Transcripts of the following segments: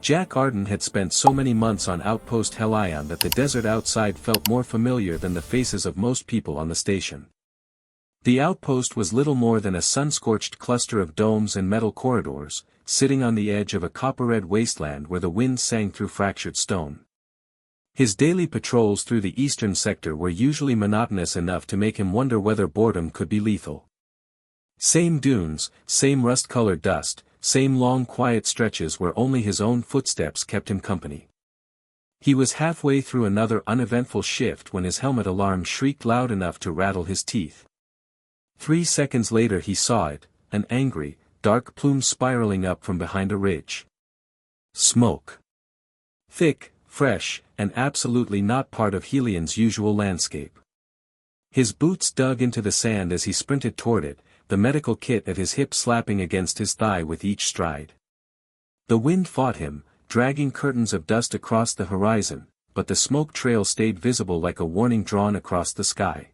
Jack Arden had spent so many months on Outpost Helion that the desert outside felt more familiar than the faces of most people on the station. The outpost was little more than a sun-scorched cluster of domes and metal corridors, sitting on the edge of a copper-red wasteland where the wind sang through fractured stone. His daily patrols through the eastern sector were usually monotonous enough to make him wonder whether boredom could be lethal. Same dunes, same rust-colored dust, same long quiet stretches where only his own footsteps kept him company. He was halfway through another uneventful shift when his helmet alarm shrieked loud enough to rattle his teeth. 3 seconds later he saw it, an angry, dark plume spiraling up from behind a ridge. Smoke. Thick, fresh, and absolutely not part of Helion's usual landscape. His boots dug into the sand as he sprinted toward it, the medical kit at his hip slapping against his thigh with each stride. The wind fought him, dragging curtains of dust across the horizon, but the smoke trail stayed visible like a warning drawn across the sky.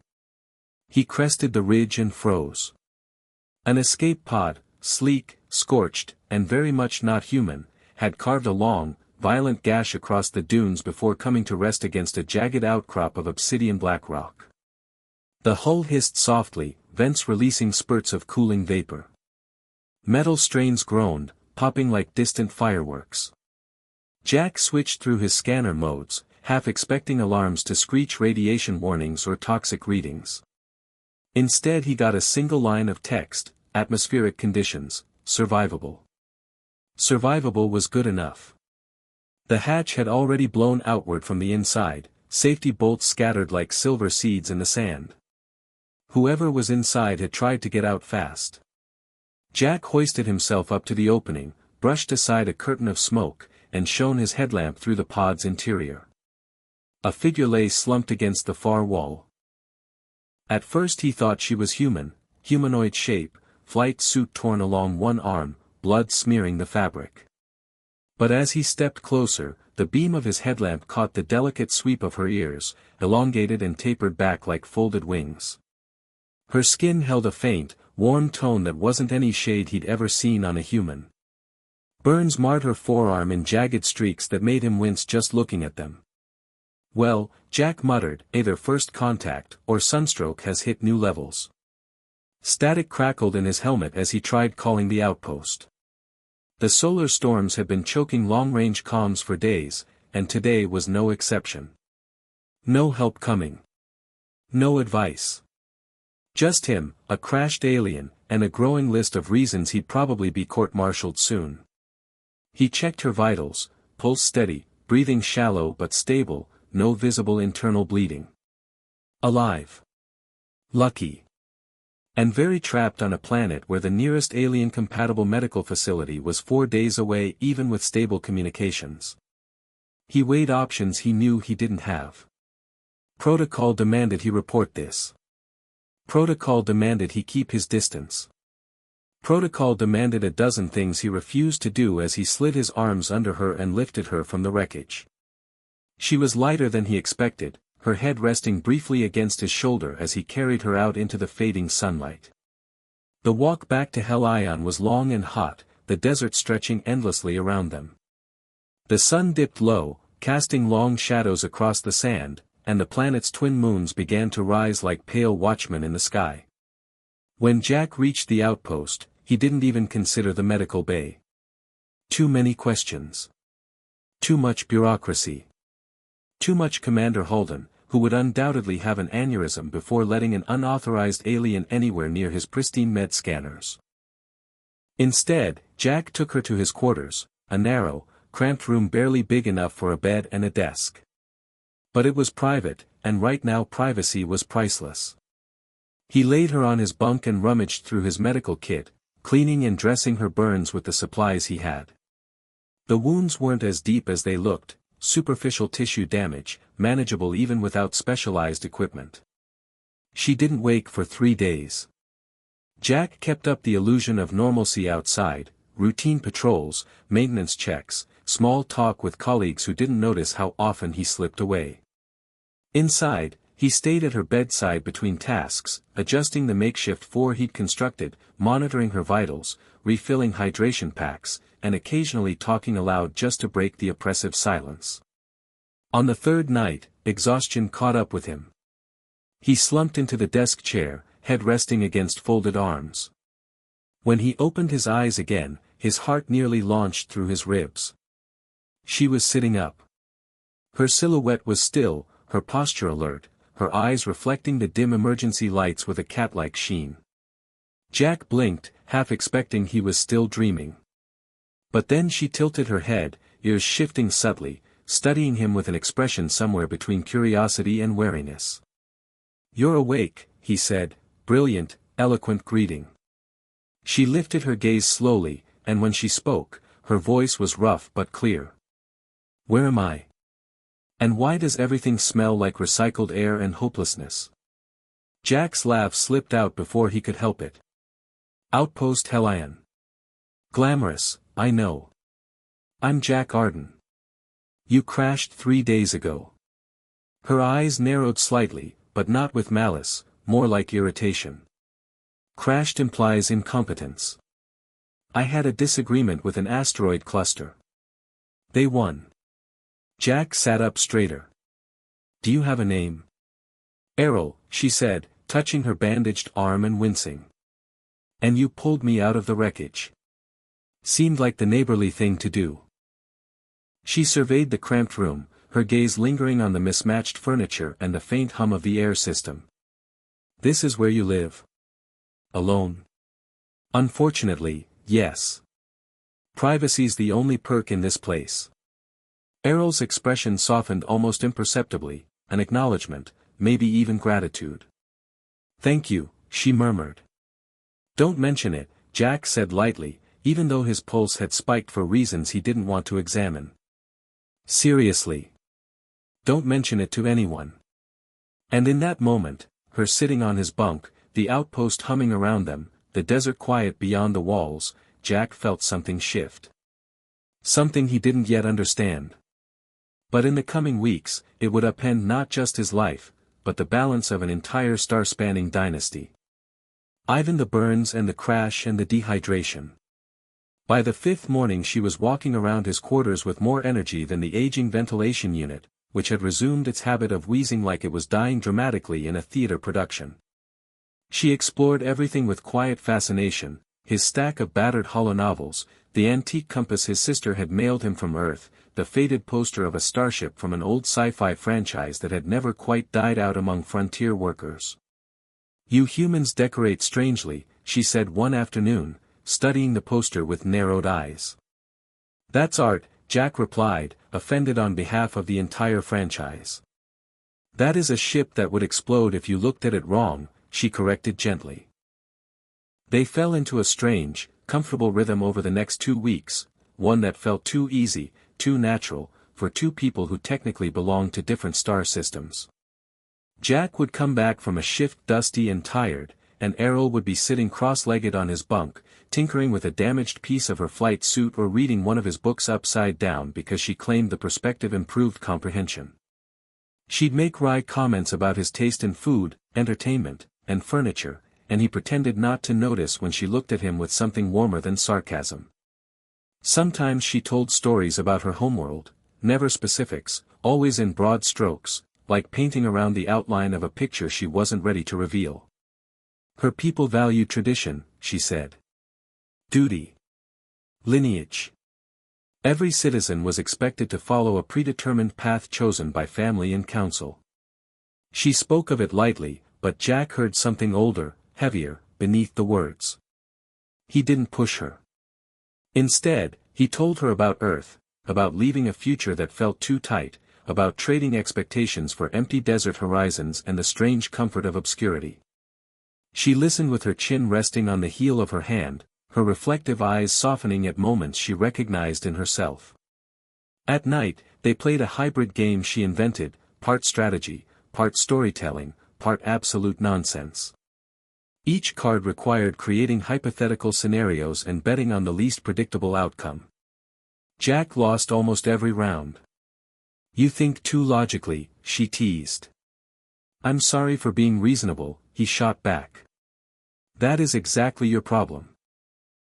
He crested the ridge and froze. An escape pod, sleek, scorched, and very much not human, had carved a long, violent gash across the dunes before coming to rest against a jagged outcrop of obsidian black rock. The hull hissed softly, vents releasing spurts of cooling vapor. Metal strains groaned, popping like distant fireworks. Jack switched through his scanner modes, half expecting alarms to screech radiation warnings or toxic readings. Instead he got a single line of text: atmospheric conditions, survivable. Survivable was good enough. The hatch had already blown outward from the inside, safety bolts scattered like silver seeds in the sand. Whoever was inside had tried to get out fast. Jack hoisted himself up to the opening, brushed aside a curtain of smoke, and shone his headlamp through the pod's interior. A figure lay slumped against the far wall. At first he thought she was human, humanoid shape, flight suit torn along one arm, blood smearing the fabric. But as he stepped closer, the beam of his headlamp caught the delicate sweep of her ears, elongated and tapered back like folded wings. Her skin held a faint, warm tone that wasn't any shade he'd ever seen on a human. Burns marred her forearm in jagged streaks that made him wince just looking at them. Well, Jack muttered, either first contact or sunstroke has hit new levels. Static crackled in his helmet as he tried calling the outpost. The solar storms had been choking long-range comms for days, and today was no exception. No help coming. No advice. Just him, a crashed alien, and a growing list of reasons he'd probably be court-martialed soon. He checked her vitals, pulse steady, breathing shallow but stable, no visible internal bleeding. Alive. Lucky. And very trapped on a planet where the nearest alien-compatible medical facility was 4 days away even with stable communications. He weighed options he knew he didn't have. Protocol demanded he report this. Protocol demanded he keep his distance. Protocol demanded a dozen things he refused to do as he slid his arms under her and lifted her from the wreckage. She was lighter than he expected, her head resting briefly against his shoulder as he carried her out into the fading sunlight. The walk back to Helion was long and hot, the desert stretching endlessly around them. The sun dipped low, casting long shadows across the sand, and the planet's twin moons began to rise like pale watchmen in the sky. When Jack reached the outpost, he didn't even consider the medical bay. Too many questions. Too much bureaucracy. Too much Commander Holden, who would undoubtedly have an aneurysm before letting an unauthorized alien anywhere near his pristine med scanners. Instead, Jack took her to his quarters, a narrow, cramped room barely big enough for a bed and a desk. But it was private, and right now privacy was priceless. He laid her on his bunk and rummaged through his medical kit, cleaning and dressing her burns with the supplies he had. The wounds weren't as deep as they looked, superficial tissue damage, manageable even without specialized equipment. She didn't wake for 3 days. Jack kept up the illusion of normalcy outside, routine patrols, maintenance checks, small talk with colleagues who didn't notice how often he slipped away. Inside, He stayed at her bedside between tasks, adjusting the makeshift floor he'd constructed, monitoring her vitals, refilling hydration packs, and occasionally talking aloud just to break the oppressive silence. On the third night, exhaustion caught up with him. He slumped into the desk chair, head resting against folded arms. When he opened his eyes again, his heart nearly launched through his ribs. She was sitting up. Her silhouette was still, her posture alert, her eyes reflecting the dim emergency lights with a cat-like sheen. Jack blinked, half expecting he was still dreaming. But then she tilted her head, ears shifting subtly, studying him with an expression somewhere between curiosity and wariness. "You're awake," he said, brilliant, eloquent greeting. She lifted her gaze slowly, and when she spoke, her voice was rough but clear. "Where am I? And why does everything smell like recycled air and hopelessness?" Jack's laugh slipped out before he could help it. "Outpost Hellion. Glamorous, I know. I'm Jack Arden. You crashed 3 days ago." Her eyes narrowed slightly, but not with malice, more like irritation. "Crashed implies incompetence. I had a disagreement with an asteroid cluster. They won." Jack sat up straighter. "Do you have a name?" "Errol," she said, touching her bandaged arm and wincing. "And you pulled me out of the wreckage. Seemed like the neighborly thing to do." She surveyed the cramped room, her gaze lingering on the mismatched furniture and the faint hum of the air system. "This is where you live? Alone?" "Unfortunately, yes. Privacy's the only perk in this place." Errol's expression softened almost imperceptibly, an acknowledgement, maybe even gratitude. "Thank you," she murmured. "Don't mention it," Jack said lightly, even though his pulse had spiked for reasons he didn't want to examine. "Seriously. Don't mention it to anyone." And in that moment, her sitting on his bunk, the outpost humming around them, the desert quiet beyond the walls, Jack felt something shift. Something he didn't yet understand. But in the coming weeks, it would upend not just his life, but the balance of an entire star-spanning dynasty. Ivan the burns and the crash and the dehydration. By the fifth morning she was walking around his quarters with more energy than the aging ventilation unit, which had resumed its habit of wheezing like it was dying dramatically in a theater production. She explored everything with quiet fascination, his stack of battered holonovels, the antique compass his sister had mailed him from Earth, the faded poster of a starship from an old sci-fi franchise that had never quite died out among frontier workers. "You humans decorate strangely," she said one afternoon, studying the poster with narrowed eyes. "That's art," Jack replied, offended on behalf of the entire franchise. "That is a ship that would explode if you looked at it wrong," she corrected gently. They fell into a strange, comfortable rhythm over the next 2 weeks, one that felt too easy, too natural, for two people who technically belonged to different star systems. Jack would come back from a shift dusty and tired, and Errol would be sitting cross-legged on his bunk, tinkering with a damaged piece of her flight suit or reading one of his books upside down because she claimed the perspective improved comprehension. She'd make wry comments about his taste in food, entertainment, and furniture, and he pretended not to notice when she looked at him with something warmer than sarcasm. Sometimes she told stories about her homeworld, never specifics, always in broad strokes, like painting around the outline of a picture she wasn't ready to reveal. Her people valued tradition, she said. Duty. Lineage. Every citizen was expected to follow a predetermined path chosen by family and council. She spoke of it lightly, but Jack heard something older, heavier, beneath the words. He didn't push her. Instead, he told her about Earth, about leaving a future that felt too tight, about trading expectations for empty desert horizons and the strange comfort of obscurity. She listened with her chin resting on the heel of her hand, her reflective eyes softening at moments she recognized in herself. At night, they played a hybrid game she invented, part strategy, part storytelling, part absolute nonsense. Each card required creating hypothetical scenarios and betting on the least predictable outcome. Jack lost almost every round. You think too logically, she teased. I'm sorry for being reasonable, he shot back. That is exactly your problem.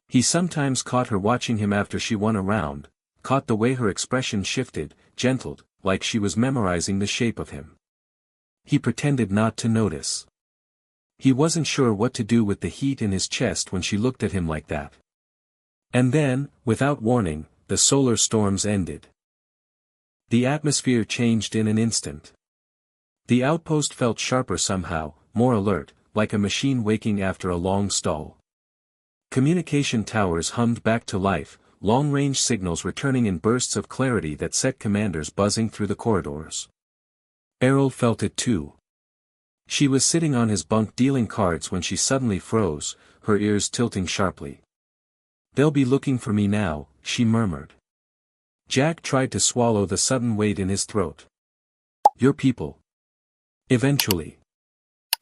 He sometimes caught her watching him after she won a round, caught the way her expression shifted, gentled, like she was memorizing the shape of him. He pretended not to notice. He wasn't sure what to do with the heat in his chest when she looked at him like that. And then, without warning, the solar storms ended. The atmosphere changed in an instant. The outpost felt sharper somehow, more alert, like a machine waking after a long stall. Communication towers hummed back to life, long-range signals returning in bursts of clarity that set commanders buzzing through the corridors. Errol felt it too. She was sitting on his bunk dealing cards when she suddenly froze, her ears tilting sharply. They'll be looking for me now, she murmured. Jack tried to swallow the sudden weight in his throat. Your people. Eventually.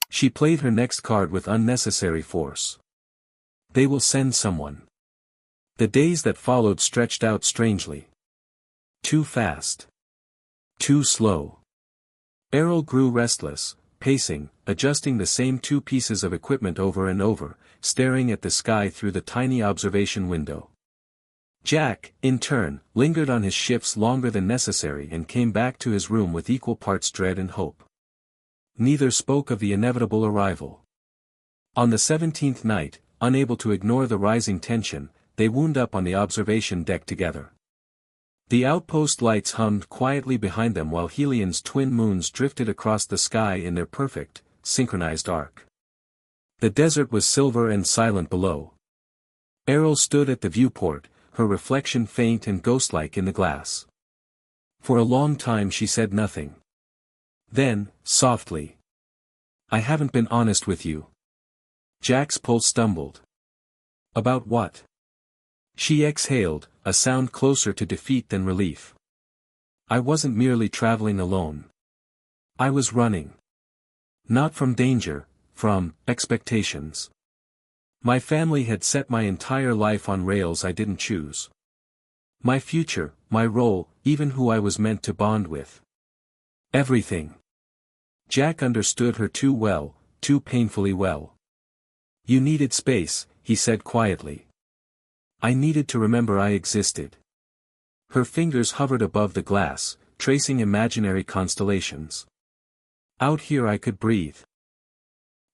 She played her next card with unnecessary force. They will send someone. The days that followed stretched out strangely. Too fast. Too slow. Errol grew restless, pacing, adjusting the same two pieces of equipment over and over, staring at the sky through the tiny observation window. Jack, in turn, lingered on his shifts longer than necessary and came back to his room with equal parts dread and hope. Neither spoke of the inevitable arrival. On the 17th night, unable to ignore the rising tension, they wound up on the observation deck together. The outpost lights hummed quietly behind them while Helion's twin moons drifted across the sky in their perfect, synchronized arc. The desert was silver and silent below. Errol stood at the viewport, her reflection faint and ghostlike in the glass. For a long time she said nothing. Then, softly. I haven't been honest with you. Jack's pulse stumbled. About what? She exhaled, a sound closer to defeat than relief. I wasn't merely traveling alone. I was running. Not from danger, from expectations. My family had set my entire life on rails I didn't choose. My future, my role, even who I was meant to bond with. Everything. Jack understood her too well, too painfully well. You needed space, he said quietly. I needed to remember I existed. Her fingers hovered above the glass, tracing imaginary constellations. Out here I could breathe.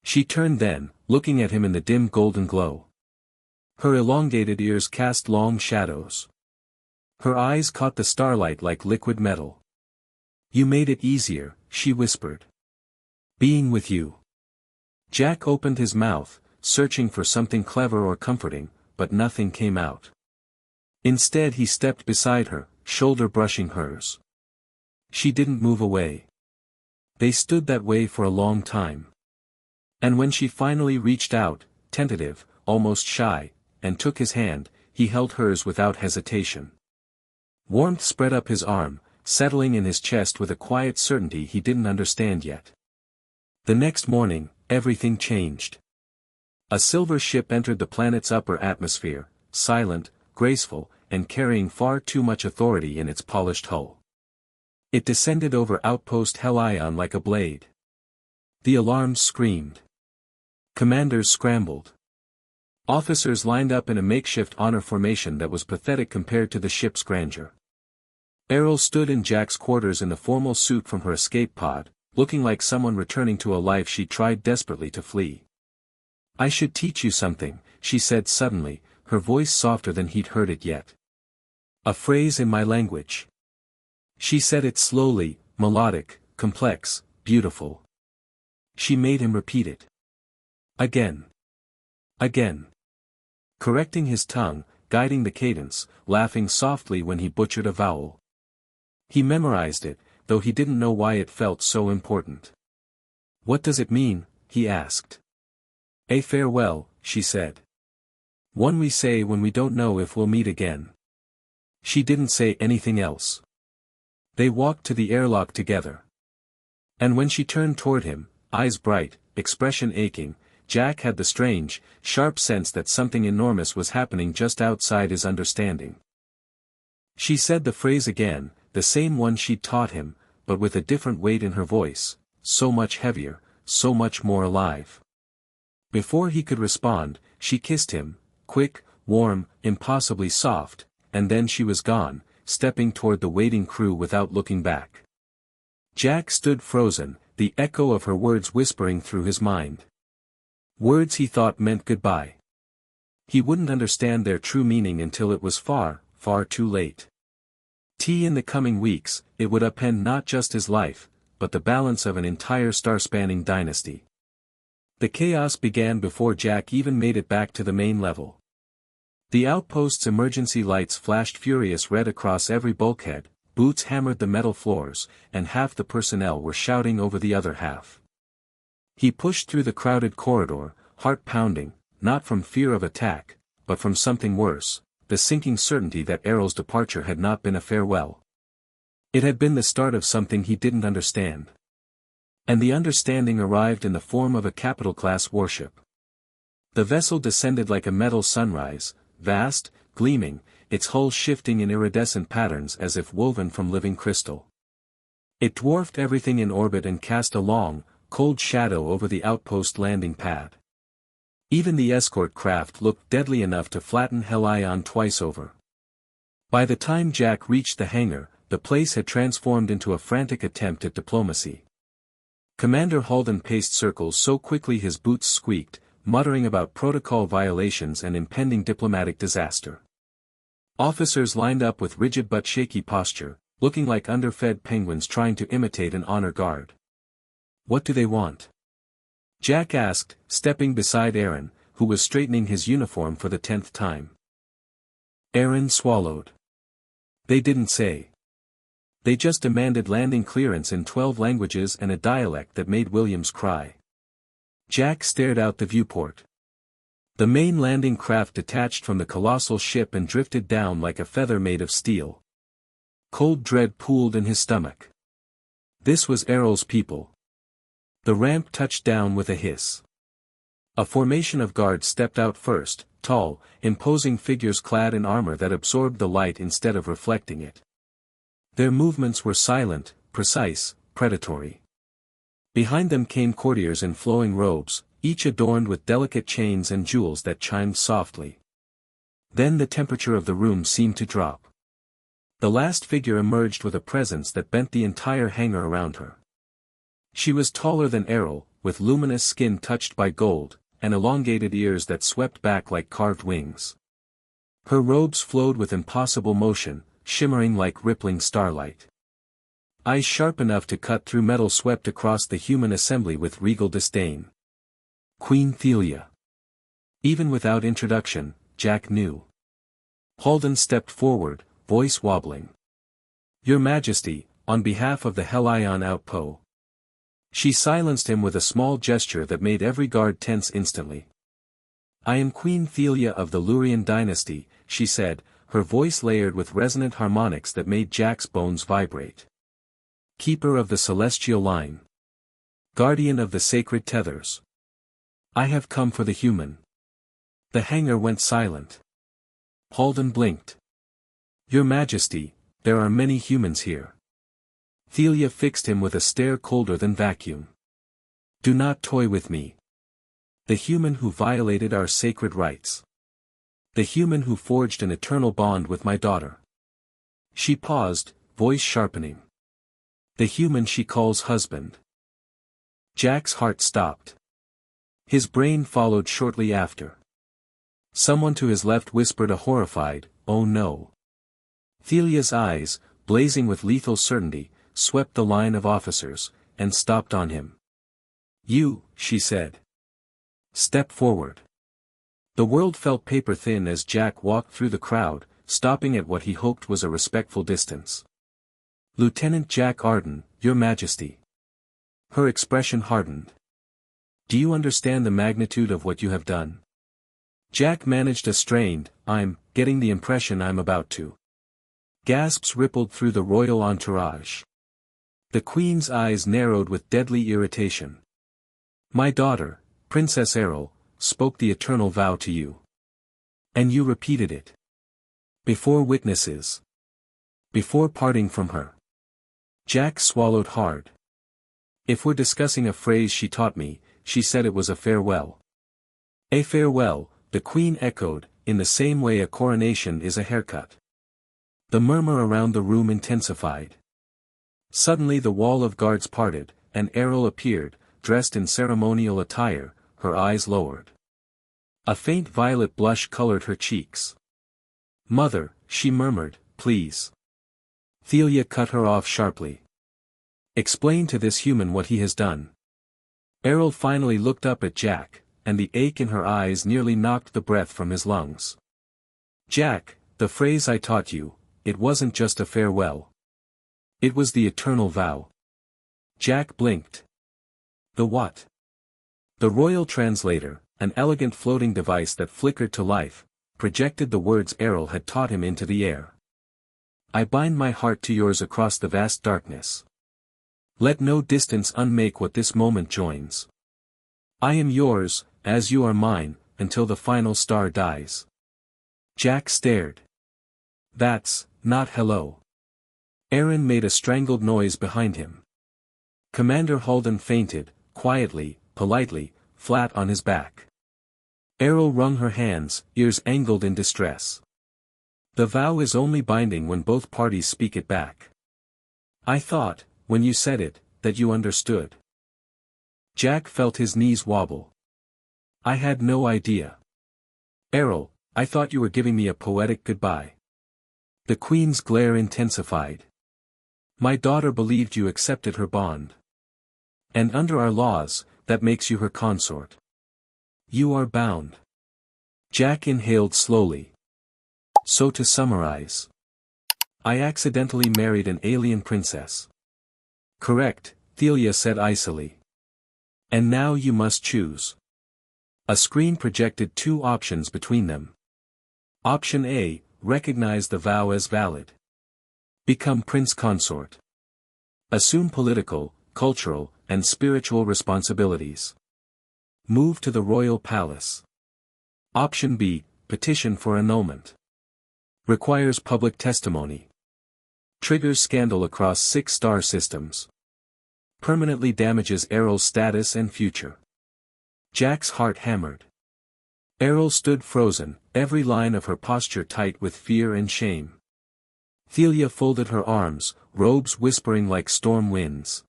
She turned then, looking at him in the dim golden glow. Her elongated ears cast long shadows. Her eyes caught the starlight like liquid metal. You made it easier, she whispered. Being with you. Jack opened his mouth, searching for something clever or comforting, but nothing came out. Instead he stepped beside her, shoulder brushing hers. She didn't move away. They stood that way for a long time. And when she finally reached out, tentative, almost shy, and took his hand, he held hers without hesitation. Warmth spread up his arm, settling in his chest with a quiet certainty he didn't understand yet. The next morning, everything changed. A silver ship entered the planet's upper atmosphere, silent, graceful, and carrying far too much authority in its polished hull. It descended over outpost Helion like a blade. The alarms screamed. Commanders scrambled. Officers lined up in a makeshift honor formation that was pathetic compared to the ship's grandeur. Errol stood in Jack's quarters in the formal suit from her escape pod, looking like someone returning to a life she tried desperately to flee. I should teach you something, she said suddenly, her voice softer than he'd heard it yet. A phrase in my language. She said it slowly, melodic, complex, beautiful. She made him repeat it. Again. Again. Correcting his tongue, guiding the cadence, laughing softly when he butchered a vowel. He memorized it, though he didn't know why it felt so important. What does it mean? He asked. A farewell, she said. One we say when we don't know if we'll meet again. She didn't say anything else. They walked to the airlock together. And when she turned toward him, eyes bright, expression aching, Jack had the strange, sharp sense that something enormous was happening just outside his understanding. She said the phrase again, the same one she'd taught him, but with a different weight in her voice. so much heavier, so much more alive. Before he could respond, she kissed him, quick, warm, impossibly soft, and then she was gone, stepping toward the waiting crew without looking back. Jack stood frozen, the echo of her words whispering through his mind. Words he thought meant goodbye. He wouldn't understand their true meaning until it was far, far too late. In the coming weeks, it would upend not just his life, but the balance of an entire star-spanning dynasty. The chaos began before Jack even made it back to the main level. The outpost's emergency lights flashed furious red across every bulkhead, boots hammered the metal floors, and half the personnel were shouting over the other half. He pushed through the crowded corridor, heart pounding, not from fear of attack, but from something worse, the sinking certainty that Errol's departure had not been a farewell. It had been the start of something he didn't understand. And the understanding arrived in the form of a capital-class warship. The vessel descended like a metal sunrise, vast, gleaming, its hull shifting in iridescent patterns as if woven from living crystal. It dwarfed everything in orbit and cast a long, cold shadow over the outpost landing pad. Even the escort craft looked deadly enough to flatten Helion twice over. By the time Jack reached the hangar, the place had transformed into a frantic attempt at diplomacy. Commander Halden paced circles so quickly his boots squeaked, muttering about protocol violations and impending diplomatic disaster. Officers lined up with rigid but shaky posture, looking like underfed penguins trying to imitate an honor guard. What do they want? Jack asked, stepping beside Aaron, who was straightening his uniform for the 10th time. Aaron swallowed. They didn't say. They just demanded landing clearance in 12 languages and a dialect that made Williams cry. Jack stared out the viewport. The main landing craft detached from the colossal ship and drifted down like a feather made of steel. Cold dread pooled in his stomach. This was Errol's people. The ramp touched down with a hiss. A formation of guards stepped out first, tall, imposing figures clad in armor that absorbed the light instead of reflecting it. Their movements were silent, precise, predatory. Behind them came courtiers in flowing robes, each adorned with delicate chains and jewels that chimed softly. Then the temperature of the room seemed to drop. The last figure emerged with a presence that bent the entire hangar around her. She was taller than Errol, with luminous skin touched by gold, and elongated ears that swept back like carved wings. Her robes flowed with impossible motion, shimmering like rippling starlight. Eyes sharp enough to cut through metal swept across the human assembly with regal disdain. Queen Thelia. Even without introduction, Jack knew. Halden stepped forward, voice wobbling. Your Majesty, on behalf of the Helion outpost. She silenced him with a small gesture that made every guard tense instantly. I am Queen Thelia of the Lurian dynasty, she said, her voice layered with resonant harmonics that made Jack's bones vibrate. Keeper of the celestial line. Guardian of the sacred tethers. I have come for the human. The hangar went silent. Halden blinked. Your Majesty, there are many humans here. Thelia fixed him with a stare colder than vacuum. Do not toy with me. The human who violated our sacred rights. The human who forged an eternal bond with my daughter. She paused, voice sharpening. The human she calls husband. Jack's heart stopped. His brain followed shortly after. Someone to his left whispered a horrified, "Oh no." Thelia's eyes, blazing with lethal certainty, swept the line of officers, and stopped on him. You, she said. Step forward. The world felt paper-thin as Jack walked through the crowd, stopping at what he hoped was a respectful distance. Lieutenant Jack Arden, Your Majesty. Her expression hardened. Do you understand the magnitude of what you have done? Jack managed a strained, I'm getting the impression I'm about to. Gasps rippled through the royal entourage. The Queen's eyes narrowed with deadly irritation. My daughter, Princess Errol, spoke the eternal vow to you. And you repeated it. Before witnesses. Before parting from her. Jack swallowed hard. If we're discussing a phrase she taught me, she said it was a farewell. A farewell, the Queen echoed, in the same way a coronation is a haircut. The murmur around the room intensified. Suddenly the wall of guards parted, and Errol appeared, dressed in ceremonial attire, her eyes lowered. A faint violet blush colored her cheeks. "Mother," she murmured, "please." Thelia cut her off sharply. "Explain to this human what he has done." Errol finally looked up at Jack, and the ache in her eyes nearly knocked the breath from his lungs. "Jack, the phrase I taught you, it wasn't just a farewell. It was the eternal vow." Jack blinked. "The what?" The royal translator, an elegant floating device that flickered to life, projected the words Errol had taught him into the air. "I bind my heart to yours across the vast darkness. Let no distance unmake what this moment joins. I am yours, as you are mine, until the final star dies." Jack stared. "That's not hello." Aaron made a strangled noise behind him. Commander Halden fainted, quietly, politely, flat on his back. Errol wrung her hands, ears angled in distress. "The vow is only binding when both parties speak it back. I thought, when you said it, that you understood." Jack felt his knees wobble. "I had no idea. Errol, I thought you were giving me a poetic goodbye." The Queen's glare intensified. "My daughter believed you accepted her bond. And under our laws, that makes you her consort. You are bound." Jack inhaled slowly. "So to summarize. I accidentally married an alien princess." "Correct," Thelia said icily. "And now you must choose." A screen projected two options between them. Option A, recognize the vow as valid. Become prince consort. Assume political, cultural, and spiritual responsibilities. Move to the royal palace. Option B, petition for annulment. Requires public testimony. Triggers scandal across 6 star systems. Permanently damages Errol's status and future. Jack's heart hammered. Errol stood frozen, every line of her posture tight with fear and shame. Thelia folded her arms, robes whispering like storm winds.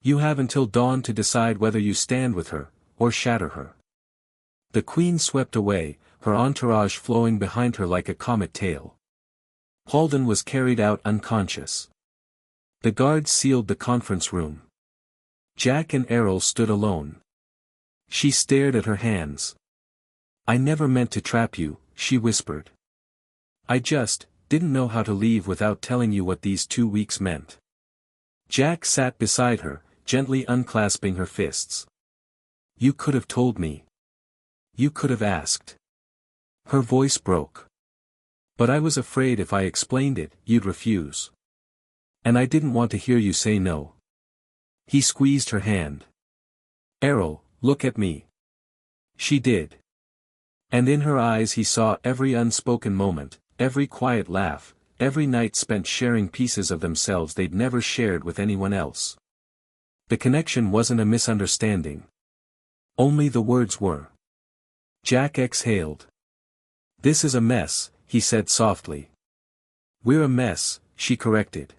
"You have until dawn to decide whether you stand with her, or shatter her." The Queen swept away, her entourage flowing behind her like a comet tail. Halden was carried out unconscious. The guards sealed the conference room. Jack and Errol stood alone. She stared at her hands. "I never meant to trap you," she whispered. "I just didn't know how to leave without telling you what these 2 weeks meant." Jack sat beside her, gently unclasping her fists. "You could have told me. You could have asked." Her voice broke. "But I was afraid if I explained it, you'd refuse. And I didn't want to hear you say no." He squeezed her hand. "Errol, look at me." She did. And in her eyes he saw every unspoken moment, every quiet laugh, every night spent sharing pieces of themselves they'd never shared with anyone else. The connection wasn't a misunderstanding. Only the words were. Jack exhaled. "This is a mess," he said softly. "We're a mess," she corrected.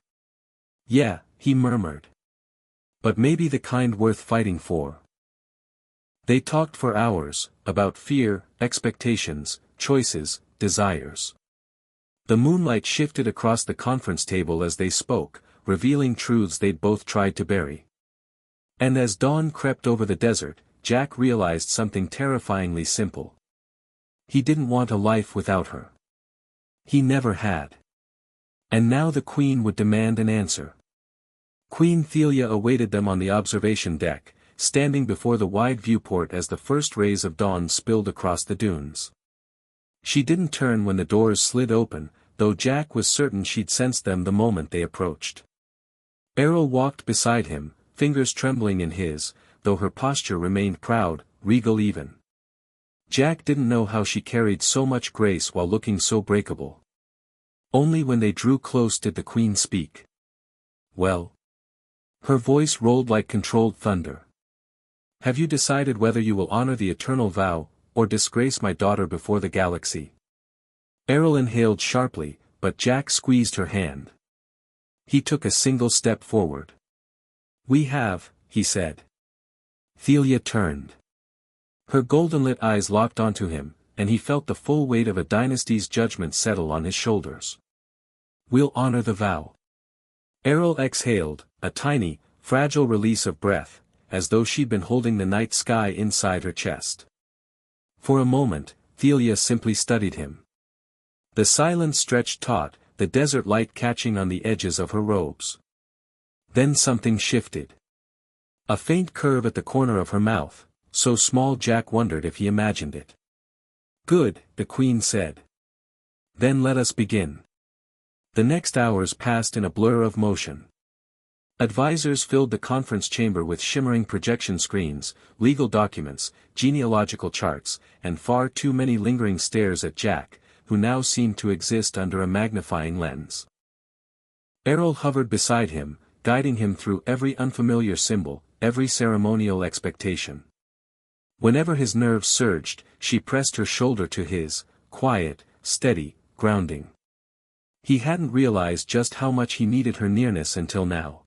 "Yeah," he murmured. "But maybe the kind worth fighting for." They talked for hours, about fear, expectations, choices, desires. The moonlight shifted across the conference table as they spoke, revealing truths they'd both tried to bury. And as dawn crept over the desert, Jack realized something terrifyingly simple. He didn't want a life without her. He never had. And now the Queen would demand an answer. Queen Thelia awaited them on the observation deck, standing before the wide viewport as the first rays of dawn spilled across the dunes. She didn't turn when the doors slid open, though Jack was certain she'd sensed them the moment they approached. Errol walked beside him, fingers trembling in his, though her posture remained proud, regal even. Jack didn't know how she carried so much grace while looking so breakable. Only when they drew close did the Queen speak. "Well?" Her voice rolled like controlled thunder. Have you decided whether you will honor the eternal vow, or disgrace my daughter before the galaxy? Errol inhaled sharply, but Jack squeezed her hand. He took a single step forward. We have, he said. Thelia turned. Her golden-lit eyes locked onto him, and he felt the full weight of a dynasty's judgment settle on his shoulders. We'll honor the vow. Errol exhaled, a tiny, fragile release of breath, as though she'd been holding the night sky inside her chest. For a moment, Thelia simply studied him. The silence stretched taut, the desert light catching on the edges of her robes. Then something shifted. A faint curve at the corner of her mouth, so small Jack wondered if he imagined it. Good, the Queen said. Then let us begin. The next hours passed in a blur of motion. Advisors filled the conference chamber with shimmering projection screens, legal documents, genealogical charts, and far too many lingering stares at Jack, who now seemed to exist under a magnifying lens. Errol hovered beside him, guiding him through every unfamiliar symbol, every ceremonial expectation. Whenever his nerves surged, she pressed her shoulder to his, quiet, steady, grounding. He hadn't realized just how much he needed her nearness until now.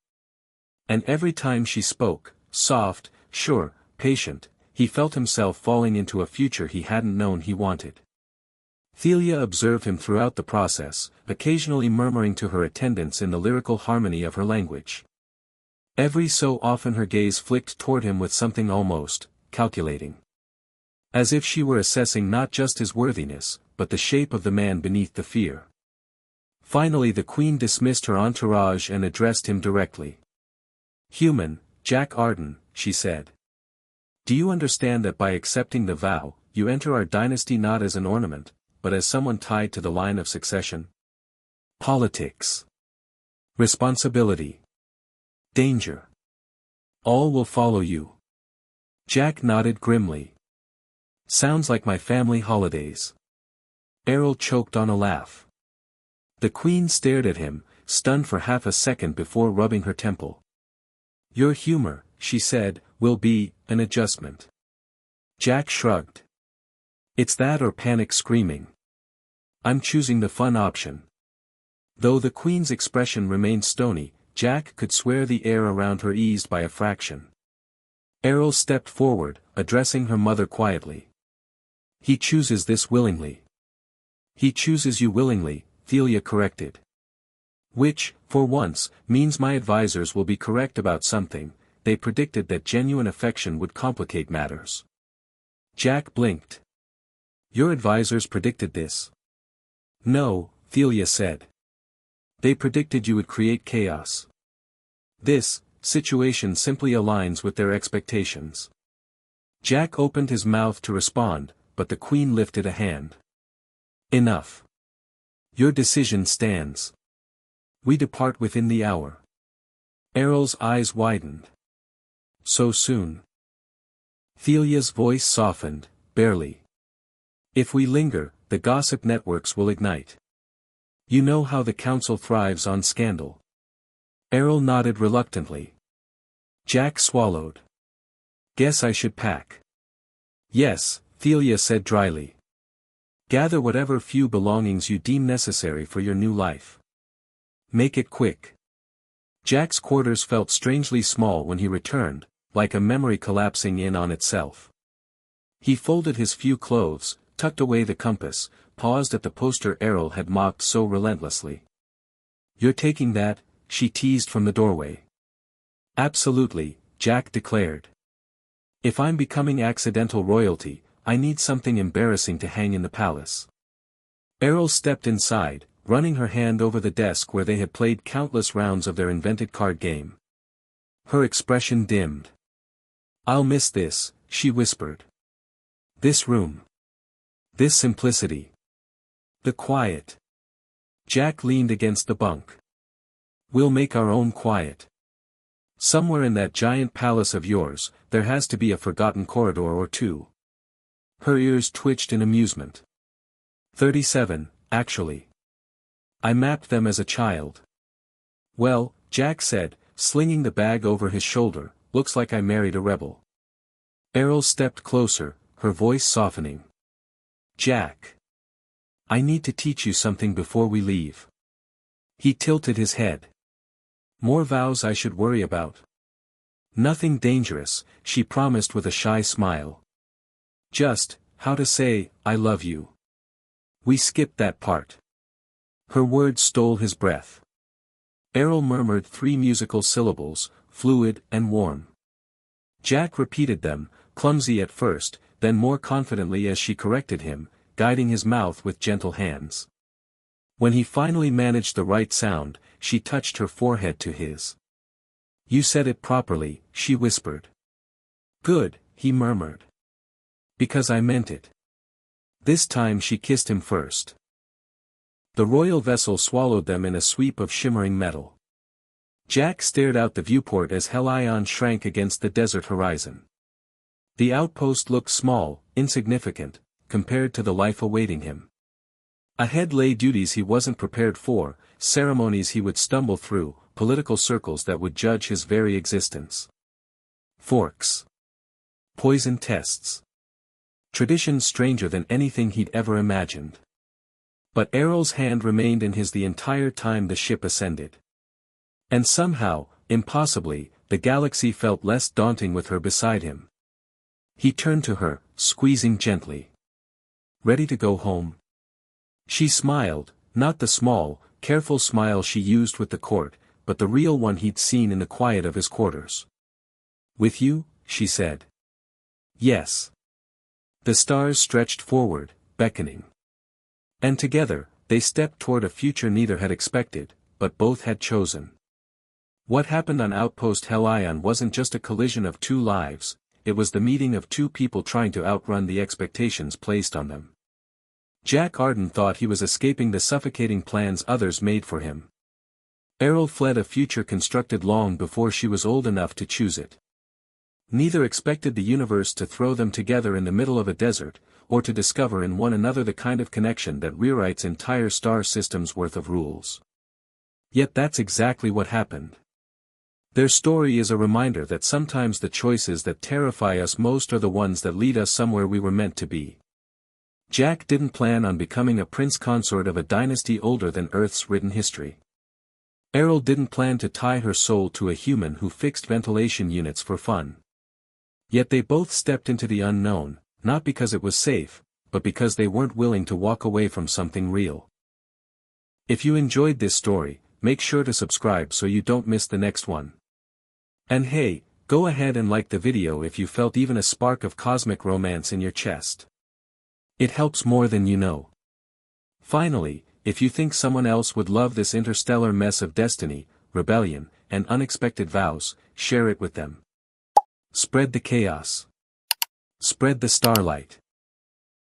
And every time she spoke, soft, sure, patient, he felt himself falling into a future he hadn't known he wanted. Thelia observed him throughout the process, occasionally murmuring to her attendants in the lyrical harmony of her language. Every so often her gaze flicked toward him with something almost calculating. As if she were assessing not just his worthiness, but the shape of the man beneath the fear. Finally the Queen dismissed her entourage and addressed him directly. Human, Jack Arden, she said. Do you understand that by accepting the vow, you enter our dynasty not as an ornament, but as someone tied to the line of succession? Politics. Responsibility. Danger. All will follow you. Jack nodded grimly. Sounds like my family holidays. Errol choked on a laugh. The Queen stared at him, stunned for half a second before rubbing her temple. Your humor, she said, will be an adjustment. Jack shrugged. It's that or panic screaming. I'm choosing the fun option. Though the Queen's expression remained stony, Jack could swear the air around her eased by a fraction. Errol stepped forward, addressing her mother quietly. He chooses this willingly. He chooses you willingly, Thelia corrected. Which, for once, means my advisors will be correct about something. They predicted that genuine affection would complicate matters. Jack blinked. Your advisors predicted this? No, Thelia said. They predicted you would create chaos. This situation simply aligns with their expectations. Jack opened his mouth to respond, but the Queen lifted a hand. Enough. Your decision stands. We depart within the hour. Errol's eyes widened. So soon? Thelia's voice softened, barely. If we linger, the gossip networks will ignite. You know how the Council thrives on scandal. Errol nodded reluctantly. Jack swallowed. Guess I should pack. Yes, Thelia said dryly. Gather whatever few belongings you deem necessary for your new life. Make it quick. Jack's quarters felt strangely small when he returned, like a memory collapsing in on itself. He folded his few clothes, tucked away the compass, paused at the poster Errol had mocked so relentlessly. You're taking that? She teased from the doorway. Absolutely, Jack declared. If I'm becoming accidental royalty, I need something embarrassing to hang in the palace. Errol stepped inside, running her hand over the desk where they had played countless rounds of their invented card game. Her expression dimmed. I'll miss this, she whispered. This room. This simplicity. The quiet. Jack leaned against the bunk. We'll make our own quiet. Somewhere in that giant palace of yours, there has to be a forgotten corridor or two. Her ears twitched in amusement. 37, actually. I mapped them as a child. Well, Jack said, slinging the bag over his shoulder, "Looks like I married a rebel." Errol stepped closer, her voice softening. "Jack. I need to teach you something before we leave." He tilted his head. "More vows I should worry about?" "Nothing dangerous," she promised with a shy smile. "Just, how to say, 'I love you.'" "We skipped that part." Her words stole his breath. Errol murmured 3 musical syllables, fluid and warm. Jack repeated them, clumsy at first, then more confidently as she corrected him, guiding his mouth with gentle hands. When he finally managed the right sound, she touched her forehead to his. "You said it properly," she whispered. "Good," he murmured. "Because I meant it." This time she kissed him first. The royal vessel swallowed them in a sweep of shimmering metal. Jack stared out the viewport as Helion shrank against the desert horizon. The outpost looked small, insignificant, compared to the life awaiting him. Ahead lay duties he wasn't prepared for, ceremonies he would stumble through, political circles that would judge his very existence. Forks. Poison tests. Traditions stranger than anything he'd ever imagined. But Errol's hand remained in his the entire time the ship ascended. And somehow, impossibly, the galaxy felt less daunting with her beside him. He turned to her, squeezing gently. "Ready to go home?" She smiled, not the small, careful smile she used with the court, but the real one he'd seen in the quiet of his quarters. "With you?" she said. "Yes." The stars stretched forward, beckoning. And together, they stepped toward a future neither had expected, but both had chosen. What happened on Outpost Helion wasn't just a collision of 2 lives, it was the meeting of 2 people trying to outrun the expectations placed on them. Jack Arden thought he was escaping the suffocating plans others made for him. Errol fled a future constructed long before she was old enough to choose it. Neither expected the universe to throw them together in the middle of a desert, or to discover in one another the kind of connection that rewrites entire star systems' worth of rules. Yet that's exactly what happened. Their story is a reminder that sometimes the choices that terrify us most are the ones that lead us somewhere we were meant to be. Jack didn't plan on becoming a prince consort of a dynasty older than Earth's written history. Errol didn't plan to tie her soul to a human who fixed ventilation units for fun. Yet they both stepped into the unknown, not because it was safe, but because they weren't willing to walk away from something real. If you enjoyed this story, make sure to subscribe so you don't miss the next one. And hey, go ahead and like the video if you felt even a spark of cosmic romance in your chest. It helps more than you know. Finally, if you think someone else would love this interstellar mess of destiny, rebellion, and unexpected vows, share it with them. Spread the chaos. Spread the starlight.